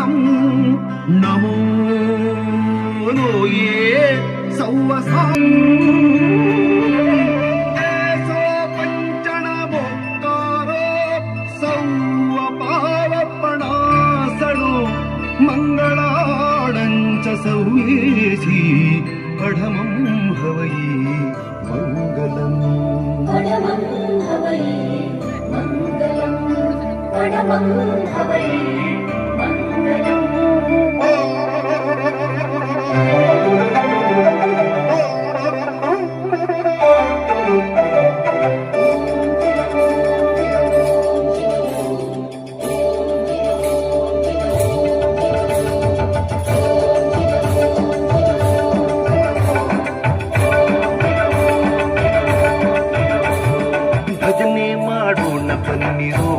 ಮಂಗಳಂ ನಮೋ ಲೋಯೇ ಸೌವಸಾ ಮಂಗಳಾಣಂಚ ಸೌವೇಸಿ ಪಢಮಂ ಹವೈ ಮಂಗಲಂ ಪಢಮಂ ಹವೈ ಮಂಗಲಂ ಪಢಮಂ ಹವೈ ಮಂಗಲಂ ಬನ್ನಿರೋ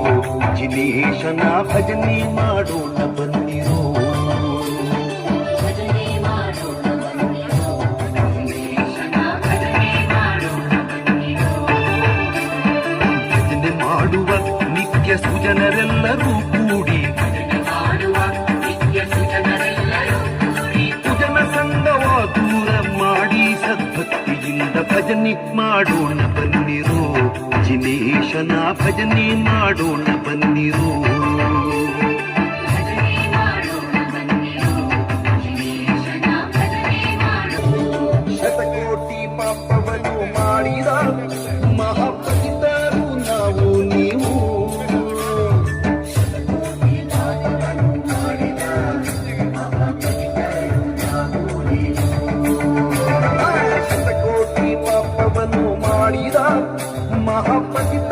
ಜಿನೇಶನ ಭಜನೆ ಮಾಡೋಣ ಬನ್ನಿರೋ ಭಜನೆ ಮಾಡುವ ನಿತ್ಯ ಸುಜನರೆಲ್ಲರೂ ಕೂಡಿ ಸುಜನ ಸಂಗವ ದೂರ ಮಾಡಿ ಸದ್ಭಕ್ತಿಯಿಂದ ಭಜನೆ ಮಾಡೋಣ ಬನ್ನಿರೋ ಜಿನೇಶನ ಭಜನೆ ಮಾಡೋಣ ಬನ್ನಿರೋ ಶತಕೋಟಿ ಪಾಪವನ್ನು ಮಾಡಿದ ಮಹಾಪತಿತರು ನಾವು ನೀವು ಶತಕೋಟಿ ಪಾಪವನ್ನು ಮಾಡಿದ ಮಹಾಪತಿತ